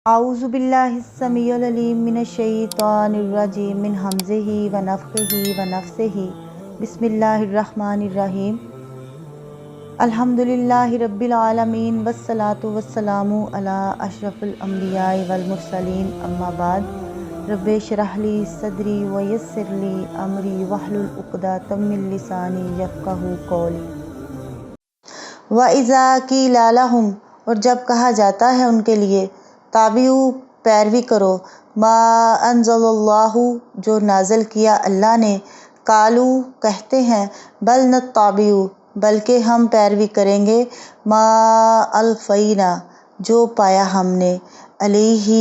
اعوذ باللہ السمیع العلیم من الشیطان الرجیم من ہمزہ ونفخہ ونفثہ بسم اللہ الرحمن الرحیم الحمدللہ رب العالمین والصلاة والسلام علی اشرف الانبیاء والمرسلین اما بعد رب اشرح لی صدری ویسر لی امری واحلل عقدۃ من لسانی یفقہوا قولی وَإِذَا قِیلَ لَهُمْ اور جب کہا جاتا ہے ان کے لیے تابعو پیروی کرو ما انزل اللہ جو نازل کیا اللہ نے قالو کہتے ہیں بل نتبع بلکہ ہم پیروی کریں گے ما الفینا جو پایا ہم نے علیہ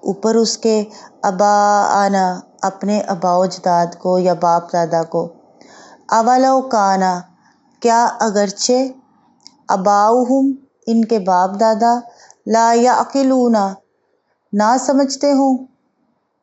اوپر اس کے اباءنا اپنے آباء و اجداد کو یا باپ دادا کو اولو کانا کیا اگرچہ اباؤہم ان کے باپ دادا لا یعقلون نہ سمجھتے ہوں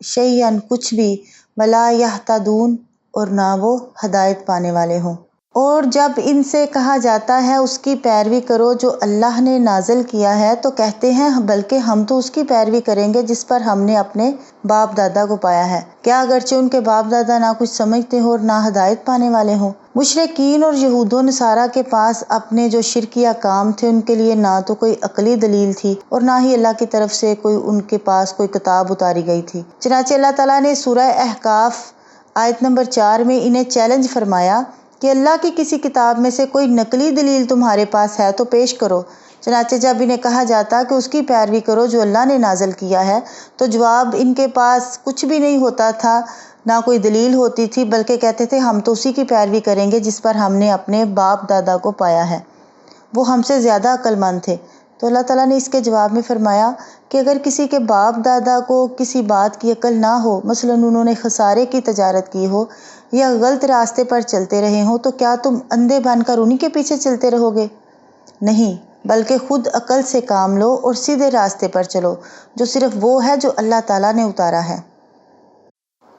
شیئن کچھ بھی ولا یہتدون اور نہ وہ ہدایت پانے والے ہوں۔ اور جب ان سے کہا جاتا ہے اس کی پیروی کرو جو اللہ نے نازل کیا ہے تو کہتے ہیں بلکہ ہم تو اس کی پیروی کریں گے جس پر ہم نے اپنے باپ دادا کو پایا ہے، کیا اگرچہ ان کے باپ دادا نہ کچھ سمجھتے ہوں اور نہ ہدایت پانے والے ہوں۔ مشرکین اور یہود و نصارہ کے پاس اپنے جو شرکیہ کام تھے ان کے لیے نہ تو کوئی عقلی دلیل تھی اور نہ ہی اللہ کی طرف سے ان کے پاس کوئی کتاب اتاری گئی تھی۔ چنانچہ اللہ تعالیٰ نے سورہ احقاف آیت نمبر 4 میں انہیں چیلنج فرمایا کہ اللہ کی کسی کتاب میں سے کوئی نقلی دلیل تمہارے پاس ہے تو پیش کرو۔ چنانچہ جب انہیں کہا جاتا کہ اس کی پیروی کرو جو اللہ نے نازل کیا ہے تو جواب ان کے پاس کچھ بھی نہیں ہوتا تھا، نہ کوئی دلیل ہوتی تھی، بلکہ کہتے تھے ہم تو اسی کی پیروی کریں گے جس پر ہم نے اپنے باپ دادا کو پایا ہے، وہ ہم سے زیادہ عقل مند تھے۔ تو اللہ تعالیٰ نے اس کے جواب میں فرمایا کہ اگر کسی کے باپ دادا کو کسی بات کی عقل نہ ہو، مثلا انہوں نے خسارے کی تجارت کی ہو یا غلط راستے پر چلتے رہے ہوں، تو کیا تم اندھے بن کر انہی کے پیچھے چلتے رہو گے؟ نہیں، بلکہ خود عقل سے کام لو اور سیدھے راستے پر چلو جو صرف وہ ہے جو اللہ تعالیٰ نے اتارا ہے۔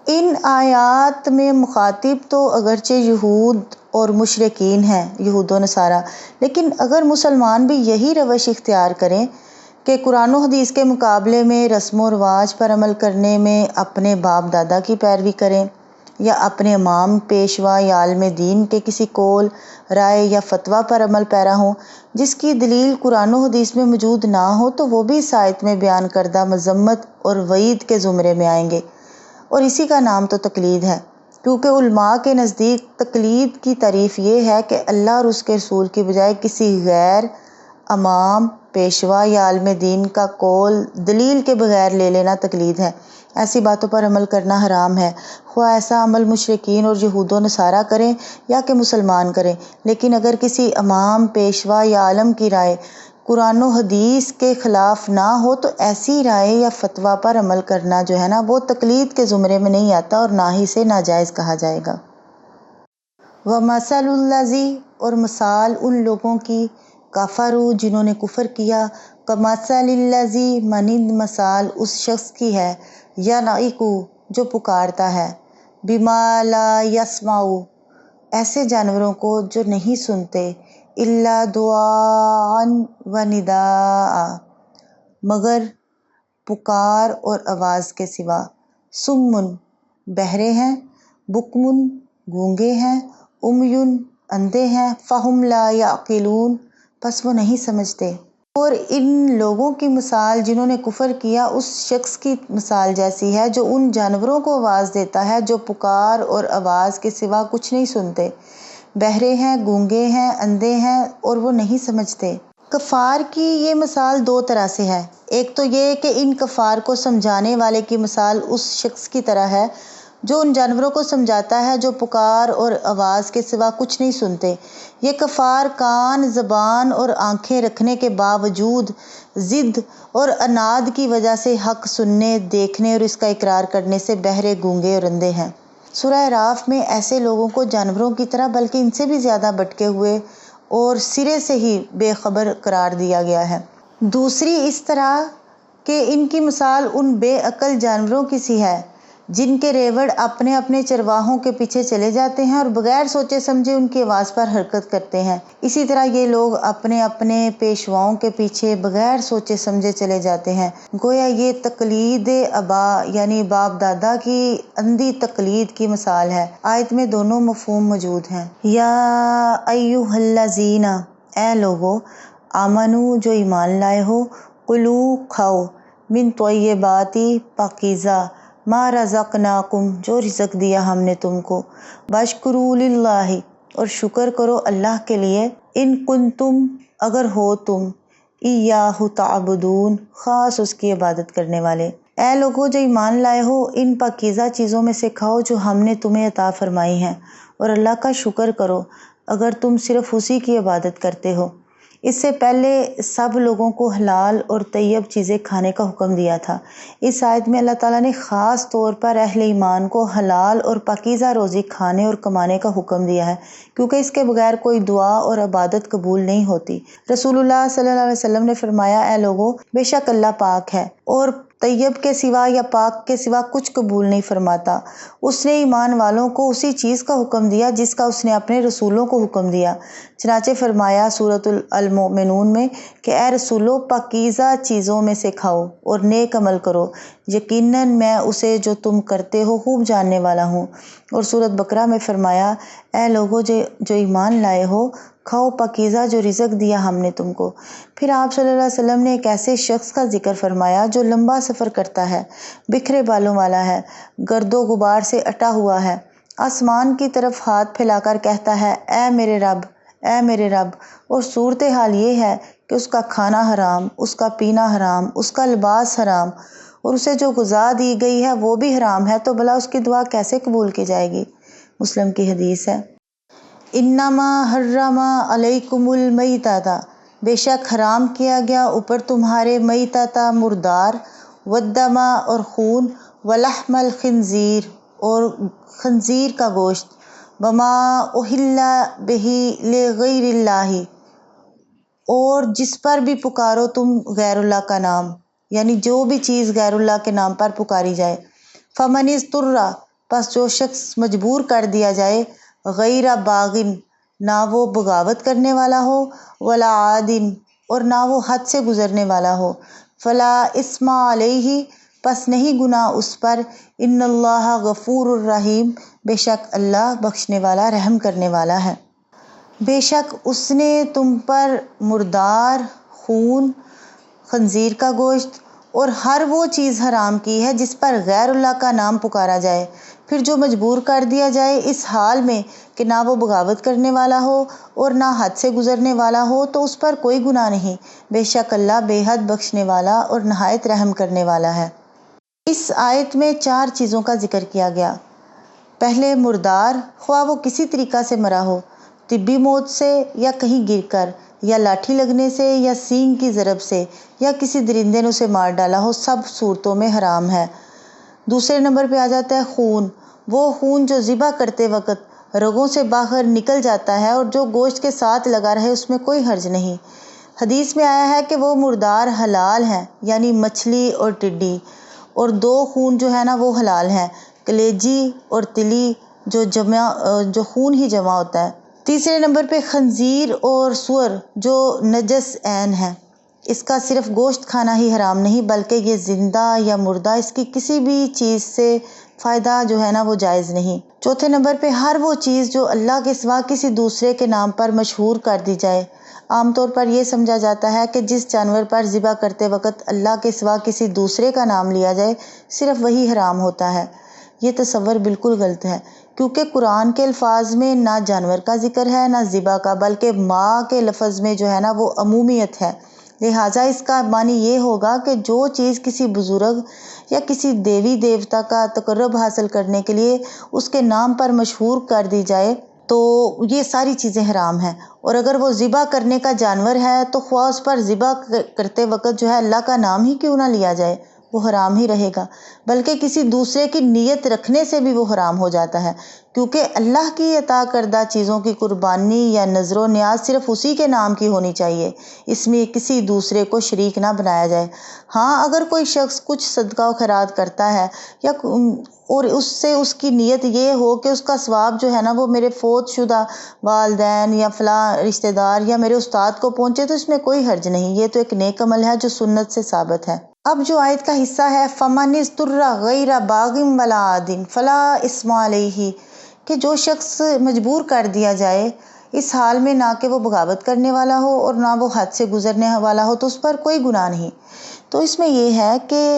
ان آیات میں مخاطب تو اگرچہ یہود اور مشرکین ہیں، یہود و نصارہ، لیکن اگر مسلمان بھی یہی روش اختیار کریں کہ قرآن و حدیث کے مقابلے میں رسم و رواج پر عمل کرنے میں اپنے باپ دادا کی پیروی کریں یا اپنے امام پیشوا یا عالم دین کے کسی قول، رائے یا فتویٰ پر عمل پیرا ہوں جس کی دلیل قرآن و حدیث میں موجود نہ ہو، تو وہ بھی اس آیت میں بیان کردہ مذمت اور وعید کے زمرے میں آئیں گے، اور اسی کا نام تو تقلید ہے، کیونکہ علماء کے نزدیک تقلید کی تعریف یہ ہے کہ اللہ اور اس کے رسول کی بجائے کسی غیر امام پیشوا یا عالم دین کا قول دلیل کے بغیر لے لینا تقلید ہے۔ ایسی باتوں پر عمل کرنا حرام ہے، خواہ ایسا عمل مشرکین اور یہود و نصارہ کریں یا کہ مسلمان کریں، لیکن اگر کسی امام پیشوا یا عالم کی رائے قرآن و حدیث کے خلاف نہ ہو تو ایسی رائے یا فتویٰ پر عمل کرنا جو ہے نا وہ تقلید کے زمرے میں نہیں آتا اور نہ ہی اسے ناجائز کہا جائے گا۔ وَمَثَلُ الَّذِی اور مثال ان لوگوں کی کفروا جنہوں نے کفر کیا، کَمَثَلِ الَّذِی مانند مثال اس شخص کی ہے یَنعِقُ جو پکارتا ہے، بِمَا لَا یَسْمَعُ ایسے جانوروں کو جو نہیں سنتے، إِلَّا دُعَاءً وَنِدَاءً مگر پکار اور آواز کے سوا، سُمٌّ بہرے ہیں، بُکْمٌ گونگے ہیں، عُمْیٌ اندھے ہیں، فَهُمْ لَا يَعْقِلُونَ پس وہ نہیں سمجھتے۔ اور ان لوگوں کی مثال جنہوں نے کفر کیا اس شخص کی مثال جیسی ہے جو ان جانوروں کو آواز دیتا ہے جو پکار اور آواز کے سوا کچھ نہیں سنتے، بہرے ہیں، گونگے ہیں، اندھے ہیں اور وہ نہیں سمجھتے۔ کفار کی یہ مثال دو طرح سے ہے، ایک تو یہ کہ ان کفار کو سمجھانے والے کی مثال اس شخص کی طرح ہے جو ان جانوروں کو سمجھاتا ہے جو پکار اور آواز کے سوا کچھ نہیں سنتے۔ یہ کفار کان، زبان اور آنکھیں رکھنے کے باوجود ضد اور عناد کی وجہ سے حق سننے، دیکھنے اور اس کا اقرار کرنے سے بہرے، گونگے اور اندھے ہیں۔ سورہ اعراف میں ایسے لوگوں کو جانوروں کی طرح بلکہ ان سے بھی زیادہ بھٹکے ہوئے اور سرے سے ہی بے خبر قرار دیا گیا ہے۔ دوسری اس طرح کہ ان کی مثال ان بے عقل جانوروں کی سی ہے جن کے ریوڑ اپنے اپنے چرواہوں کے پیچھے چلے جاتے ہیں اور بغیر سوچے سمجھے ان کی آواز پر حرکت کرتے ہیں، اسی طرح یہ لوگ اپنے اپنے پیشواؤں کے پیچھے بغیر سوچے سمجھے چلے جاتے ہیں۔ گویا یہ تقلید آبا یعنی باپ دادا کی اندھی تقلید کی مثال ہے۔ آیت میں دونوں مفہوم موجود ہیں۔ یا ایھا الذین، اے لوگو، آمنو جو ایمان لائے ہو، کلو کھاؤ، من طیبات پاکیزہ، ما رزقناکم جو رزق دیا ہم نے تم کو، واشکروا للہ اور شکر کرو اللہ کے لیے، ان کنتم اگر ہو تم، ایاہ تعبدون خاص اس کی عبادت کرنے والے۔ اے لوگو جو ایمان لائے ہو، ان پاکیزہ چیزوں میں سے کھاؤ جو ہم نے تمہیں عطا فرمائی ہیں، اور اللہ کا شکر کرو اگر تم صرف اسی کی عبادت کرتے ہو۔ اس سے پہلے سب لوگوں کو حلال اور طیب چیزیں کھانے کا حکم دیا تھا۔ اس آیت میں اللہ تعالیٰ نے خاص طور پر اہل ایمان کو حلال اور پاکیزہ روزی کھانے اور کمانے کا حکم دیا ہے، کیونکہ اس کے بغیر کوئی دعا اور عبادت قبول نہیں ہوتی۔ رسول اللہ صلی اللہ علیہ وسلم نے فرمایا، اے لوگو، بے شک اللہ پاک ہے اور طیب کے سوا یا پاک کے سوا کچھ قبول نہیں فرماتا۔ اس نے ایمان والوں کو اسی چیز کا حکم دیا جس کا اس نے اپنے رسولوں کو حکم دیا۔ چنانچہ فرمایا سورۃ المؤمنون میں کہ اے رسولو، پاکیزہ چیزوں میں سے کھاؤ اور نیک عمل کرو، یقیناً میں اسے جو تم کرتے ہو خوب جاننے والا ہوں۔ اور سورۃ بقرہ میں فرمایا، اے لوگو جو ایمان لائے ہو، کھاؤ پاکیزہ جو رزق دیا ہم نے تم کو۔ پھر آپ صلی اللہ علیہ وسلم نے ایک ایسے شخص کا ذکر فرمایا جو لمبا سفر کرتا ہے، بکھرے بالوں والا ہے، گرد و غبار سے اٹا ہوا ہے، آسمان کی طرف ہاتھ پھیلا کر کہتا ہے، اے میرے رب، اے میرے رب، اور صورتحال یہ ہے کہ اس کا کھانا حرام، اس کا پینا حرام، اس کا لباس حرام، اور اسے جو غذا دی گئی ہے وہ بھی حرام ہے، تو بھلا اس کی دعا کیسے قبول کی جائے گی؟ مسلم کی حدیث ہے۔ انما حرم علیکم المیتۃ، بے شک حرام کیا گیا اوپر تمہارے، میتۃ مردار، والدم اور خون، ولحم الخنزیر اور خنزیر کا گوشت، وما اہل بہ لغیر اللہ اور جس پر بھی پکارو تم غیر اللہ کا نام، یعنی جو بھی چیز غیر اللہ کے نام پر پکاری جائے۔ فمن اضطر، پس جو شخص مجبور کر دیا جائے، غیر باغن، نہ وہ بغاوت کرنے والا ہو، ولا عادن اور نہ وہ حد سے گزرنے والا ہو، فلا اثم علیہ، پس نہیں گناہ اس پر، ان اللہ غفور الرحیم، بے شک اللہ بخشنے والا رحم کرنے والا ہے۔ بے شک اس نے تم پر مردار، خون، خنزیر کا گوشت اور ہر وہ چیز حرام کی ہے جس پر غیر اللہ کا نام پکارا جائے۔ پھر جو مجبور کر دیا جائے اس حال میں کہ نہ وہ بغاوت کرنے والا ہو اور نہ حد سے گزرنے والا ہو، تو اس پر کوئی گناہ نہیں، بے شک اللہ بے حد بخشنے والا اور نہایت رحم کرنے والا ہے۔ اس آیت میں 4 چیزوں کا ذکر کیا گیا۔ پہلے مردار، خواہ وہ کسی طریقہ سے مرا ہو، طبی موت سے یا کہیں گر کر یا لاٹھی لگنے سے یا سینگ کی ضرب سے یا کسی درندے نے اسے مار ڈالا ہو، سب صورتوں میں حرام ہے۔ دوسرے نمبر پہ آ جاتا ہے خون، وہ خون جو ذبح کرتے وقت رگوں سے باہر نکل جاتا ہے اور جو گوشت کے ساتھ لگا رہے اس میں کوئی حرج نہیں۔ حدیث میں آیا ہے کہ وہ مردار حلال ہیں، یعنی مچھلی اور ٹڈی، اور 2 خون جو ہے نا وہ حلال ہیں، کلیجی اور تلی جو خون ہی جمع ہوتا ہے۔ تیسرے نمبر پہ خنزیر اور سور جو نجس عین ہے، اس کا صرف گوشت کھانا ہی حرام نہیں بلکہ یہ زندہ یا مردہ اس کی کسی بھی چیز سے فائدہ جو ہے نا وہ جائز نہیں۔ چوتھے نمبر پہ ہر وہ چیز جو اللہ کے سوا کسی دوسرے کے نام پر مشہور کر دی جائے۔ عام طور پر یہ سمجھا جاتا ہے کہ جس جانور پر ذبح کرتے وقت اللہ کے سوا کسی دوسرے کا نام لیا جائے صرف وہی حرام ہوتا ہے۔ یہ تصور بالکل غلط ہے، کیونکہ قرآن کے الفاظ میں نہ جانور کا ذکر ہے نہ ذبح کا، بلکہ ماں کے لفظ میں جو ہے نا وہ عمومیت ہے۔ لہٰذا اس کا معنی یہ ہوگا کہ جو چیز کسی بزرگ یا کسی دیوی دیوتا کا تقرب حاصل کرنے کے لیے اس کے نام پر مشہور کر دی جائے تو یہ ساری چیزیں حرام ہیں، اور اگر وہ ذبح کرنے کا جانور ہے تو خواہ اس پر ذبح کرتے وقت جو ہے اللہ کا نام ہی کیوں نہ لیا جائے، وہ حرام ہی رہے گا، بلکہ کسی دوسرے کی نیت رکھنے سے بھی وہ حرام ہو جاتا ہے، کیونکہ اللہ کی عطا کردہ چیزوں کی قربانی یا نذر و نیاز صرف اسی کے نام کی ہونی چاہیے، اس میں کسی دوسرے کو شریک نہ بنایا جائے۔ ہاں، اگر کوئی شخص کچھ صدقہ و خیرات کرتا ہے یا اور اس سے اس کی نیت یہ ہو کہ اس کا ثواب جو ہے نا وہ میرے فوت شدہ والدین یا فلاں رشتہ دار یا میرے استاد کو پہنچے، تو اس میں کوئی حرج نہیں، یہ تو ایک نیک عمل ہے جو سنت سے ثابت ہے۔ اب جو آیت کا حصہ ہے فَمَنِ اضْطُرَّ غَيْرَ بَاغٍ وَلَا عَادٍ فَلَا إِثْمَ عَلَيْهِ، کہ جو شخص مجبور کر دیا جائے اس حال میں نہ کہ وہ بغاوت کرنے والا ہو اور نہ وہ حد سے گزرنے والا ہو، تو اس پر کوئی گناہ نہیں۔ تو اس میں یہ ہے کہ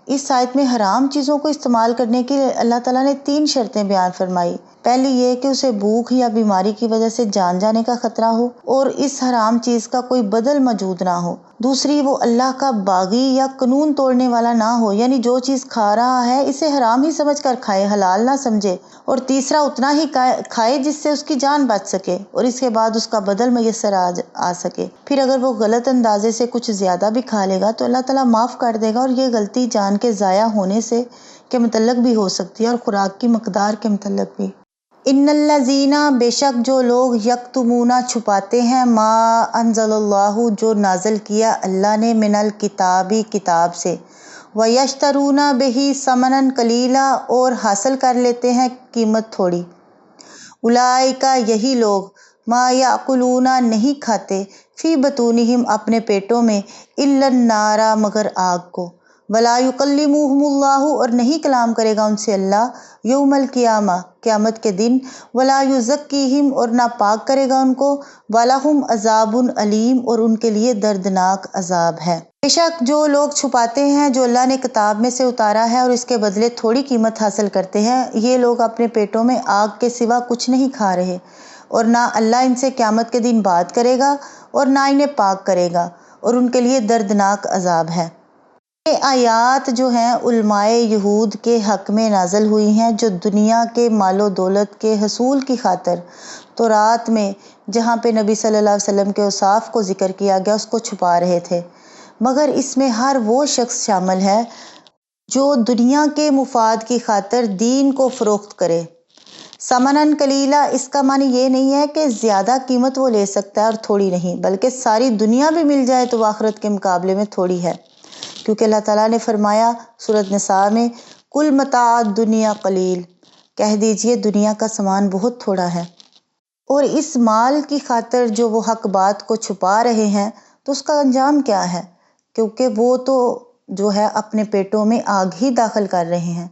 اس آیت میں حرام چیزوں کو استعمال کرنے کے لیے اللہ تعالیٰ نے 3 شرطیں بیان فرمائی۔ پہلی یہ کہ اسے بھوک یا بیماری کی وجہ سے جان جانے کا خطرہ ہو اور اس حرام چیز کا کوئی بدل موجود نہ ہو۔ دوسری، وہ اللہ کا باغی یا قانون توڑنے والا نہ ہو، یعنی جو چیز کھا رہا ہے اسے حرام ہی سمجھ کر کھائے، حلال نہ سمجھے۔ اور تیسرا، اتنا ہی کھائے جس سے اس کی جان بچ سکے اور اس کے بعد اس کا بدل میسر آ سکے۔ پھر اگر وہ غلط اندازے سے کچھ زیادہ بھی کھا لے گا تو اللہ تعالیٰ معاف کر دے گا، اور یہ غلطی جان کے ضائع ہونے سے کے متعلق بھی ہو سکتی ہے اور خوراک کی مقدار کے متعلق بھی۔ ان الذین، بے شک جو لوگ یکتمون چھپاتے ہیں ما انزل اللہ، جو نازل کیا اللہ نے من الکتابی کتاب سے، ویشترون بہ ثمنا قلیلا، اور حاصل کر لیتے ہیں قیمت تھوڑی، اولئک، یہی لوگ، ما یاکلون، نہیں کھاتے، فی بطونہم، اپنے پیٹوں میں، الا النار، مگر آگ کو، ولا یکلمہم اللہ، اور نہیں کلام کرے گا ان سے اللہ، یوم القیامہ، قیامت کے دن، ولا یزکیہم، اور نہ پاک کرے گا ان کو، ولہم عذاب علیم، اور ان کے لیے دردناک عذاب ہے۔ بے شک جو لوگ چھپاتے ہیں جو اللہ نے کتاب میں سے اتارا ہے اور اس کے بدلے تھوڑی قیمت حاصل کرتے ہیں، یہ لوگ اپنے پیٹوں میں آگ کے سوا کچھ نہیں کھا رہے، اور نہ اللہ ان سے قیامت کے دن بات کرے گا اور نہ انہیں پاک کرے گا، اور ان کے لیے دردناک عذاب ہے۔ یہ آیات جو ہیں علماء یہود کے حق میں نازل ہوئی ہیں، جو دنیا کے مال و دولت کے حصول کی خاطر تورات میں جہاں پہ نبی صلی اللہ علیہ وسلم کے اوصاف کو ذکر کیا گیا اس کو چھپا رہے تھے، مگر اس میں ہر وہ شخص شامل ہے جو دنیا کے مفاد کی خاطر دین کو فروخت کرے۔ ثمناً قلیلا، اس کا معنی یہ نہیں ہے کہ زیادہ قیمت وہ لے سکتا ہے اور تھوڑی نہیں، بلکہ ساری دنیا بھی مل جائے تو آخرت کے مقابلے میں تھوڑی ہے، کیونکہ اللہ تعالیٰ نے فرمایا سورۃ نساء میں، کل متاع الدنیا قلیل، کہہ دیجئے دنیا کا سامان بہت تھوڑا ہے۔ اور اس مال کی خاطر جو وہ حق بات کو چھپا رہے ہیں تو اس کا انجام کیا ہے، کیونکہ وہ تو جو ہے اپنے پیٹوں میں آگ ہی داخل کر رہے ہیں،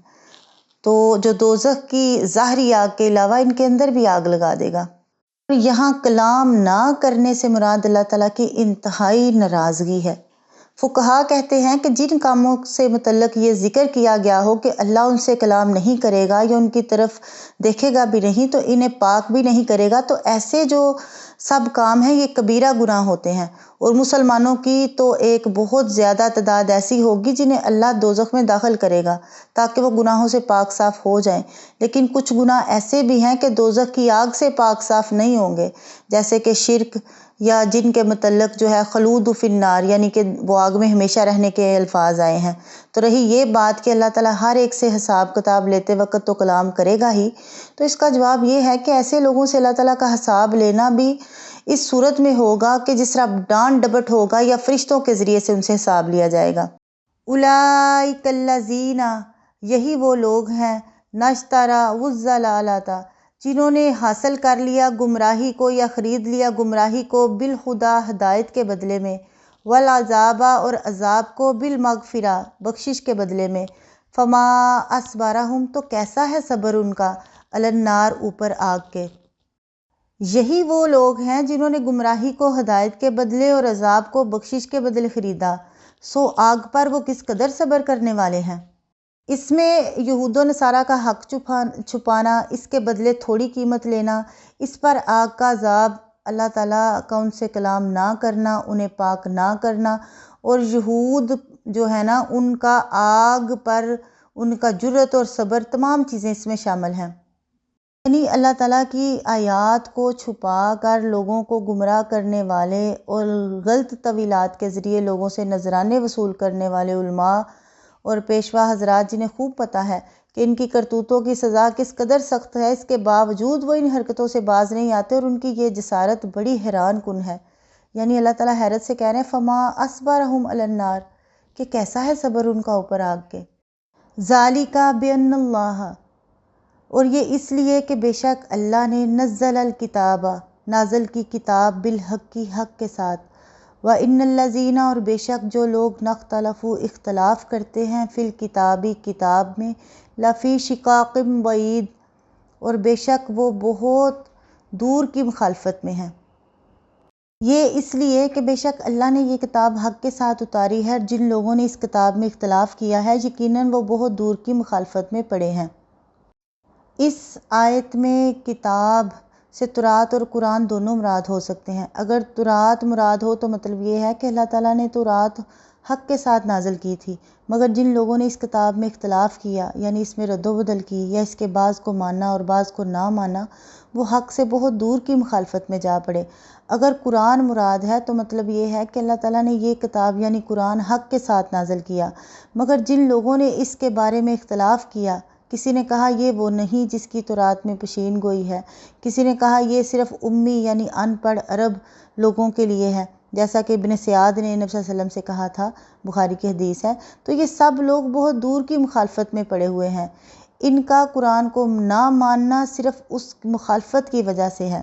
تو جو دوزخ کی ظاہری آگ کے علاوہ ان کے اندر بھی آگ لگا دے گا۔ یہاں کلام نہ کرنے سے مراد اللہ تعالیٰ کی انتہائی ناراضگی ہے۔ فقہا کہتے ہیں کہ جن کاموں سے متعلق یہ ذکر کیا گیا ہو کہ اللہ ان سے کلام نہیں کرے گا یا ان کی طرف دیکھے گا بھی نہیں تو انہیں پاک بھی نہیں کرے گا، تو ایسے جو سب کام ہیں یہ کبیرہ گناہ ہوتے ہیں، اور مسلمانوں کی تو ایک بہت زیادہ تعداد ایسی ہوگی جنہیں اللہ دوزخ میں داخل کرے گا تاکہ وہ گناہوں سے پاک صاف ہو جائیں، لیکن کچھ گناہ ایسے بھی ہیں کہ دوزخ کی آگ سے پاک صاف نہیں ہوں گے، جیسے کہ شرک، یا جن کے متعلق جو ہے خلود فی النار، یعنی کہ وہ آگ میں ہمیشہ رہنے کے الفاظ آئے ہیں۔ تو رہی یہ بات کہ اللہ تعالیٰ ہر ایک سے حساب کتاب لیتے وقت تو کلام کرے گا ہی، تو اس کا جواب یہ ہے کہ ایسے لوگوں سے اللہ تعالیٰ کا حساب لینا بھی اس صورت میں ہوگا کہ جس طرح ڈانٹ ڈپٹ ہوگا یا فرشتوں کے ذریعے سے ان سے حساب لیا جائے گا۔ اولئک الذین، یہی وہ لوگ ہیں، نشتروا الضلالۃ، جنہوں نے حاصل کر لیا گمراہی کو یا خرید لیا گمراہی کو، بالہدیٰ، ہدایت کے بدلے میں، والعذاب، اور عذاب کو، بالمغفرہ، بخشش کے بدلے میں، فما اصبرہم، تو کیسا ہے صبر ان کا، علی النار، اوپر آگ کے۔ یہی وہ لوگ ہیں جنہوں نے گمراہی کو ہدایت کے بدلے اور عذاب کو بخشش کے بدلے خریدا، سو آگ پر وہ کس قدر صبر کرنے والے ہیں۔ اس میں یہود و نصارہ کا حق چھپانا، اس کے بدلے تھوڑی قیمت لینا، اس پر آگ کا عذاب، اللہ تعالیٰ کا ان سے کلام نہ کرنا، انہیں پاک نہ کرنا، اور یہود جو ہے نا ان کا آگ پر ان کا جرأت اور صبر، تمام چیزیں اس میں شامل ہیں۔ یعنی اللہ تعالیٰ کی آیات کو چھپا کر لوگوں کو گمراہ کرنے والے اور غلط طویلات کے ذریعے لوگوں سے نذرانے وصول کرنے والے علماء اور پیشوا حضرات جنہیں خوب پتہ ہے کہ ان کی کرتوتوں کی سزا کس قدر سخت ہے، اس کے باوجود وہ ان حرکتوں سے باز نہیں آتے اور ان کی یہ جسارت بڑی حیران کن ہے۔ یعنی اللہ تعالیٰ حیرت سے کہہ رہے ہیں فما اصبرہم علی النار، کہ کیسا ہے صبر ان کا اوپر آگ کے۔ ذالک بان اللہ، اور یہ اس لیے کہ بے شک اللہ نے نزل الکتاب، نازل کی کتاب، بالحق کی حق کے ساتھ، وَإِنَّ الَّذِينَ، اور بے شک جو لوگ نختلفوا اختلاف کرتے ہیں، فی الکتاب کتاب میں، لفی شقاق بعید، اور بے شک وہ بہت دور کی مخالفت میں ہیں۔ یہ اس لیے کہ بے شک اللہ نے یہ کتاب حق کے ساتھ اتاری ہے، اور جن لوگوں نے اس کتاب میں اختلاف کیا ہے یقیناً وہ بہت دور کی مخالفت میں پڑے ہیں۔ اس آیت میں کتاب سے تورات اور قرآن دونوں مراد ہو سکتے ہیں۔ اگر تورات مراد ہو تو مطلب یہ ہے کہ اللہ تعالیٰ نے تورات حق کے ساتھ نازل کی تھی، مگر جن لوگوں نے اس کتاب میں اختلاف کیا، یعنی اس میں رد و بدل کی یا اس کے بعض کو مانا اور بعض کو نہ مانا، وہ حق سے بہت دور کی مخالفت میں جا پڑے۔ اگر قرآن مراد ہے تو مطلب یہ ہے کہ اللہ تعالیٰ نے یہ کتاب یعنی قرآن حق کے ساتھ نازل کیا، مگر جن لوگوں نے اس کے بارے میں اختلاف کیا، کسی نے کہا یہ وہ نہیں جس کی تورات میں پیشین گوئی ہے، کسی نے کہا یہ صرف امی یعنی ان پڑھ عرب لوگوں کے لیے ہے، جیسا کہ ابن سیاد نے نبی صلی اللہ علیہ وسلم سے کہا تھا، بخاری کی حدیث ہے۔ تو یہ سب لوگ بہت دور کی مخالفت میں پڑے ہوئے ہیں، ان کا قرآن کو نہ ماننا صرف اس مخالفت کی وجہ سے ہے۔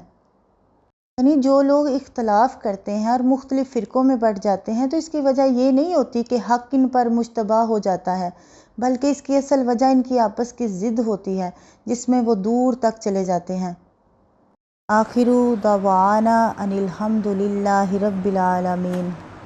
یعنی جو لوگ اختلاف کرتے ہیں اور مختلف فرقوں میں بٹ جاتے ہیں تو اس کی وجہ یہ نہیں ہوتی کہ حق ان پر مشتبہ ہو جاتا ہے، بلکہ اس کی اصل وجہ ان کی آپس کی ضد ہوتی ہے جس میں وہ دور تک چلے جاتے ہیں۔ آخر دعوانا ان الحمد للہ رب العالمین۔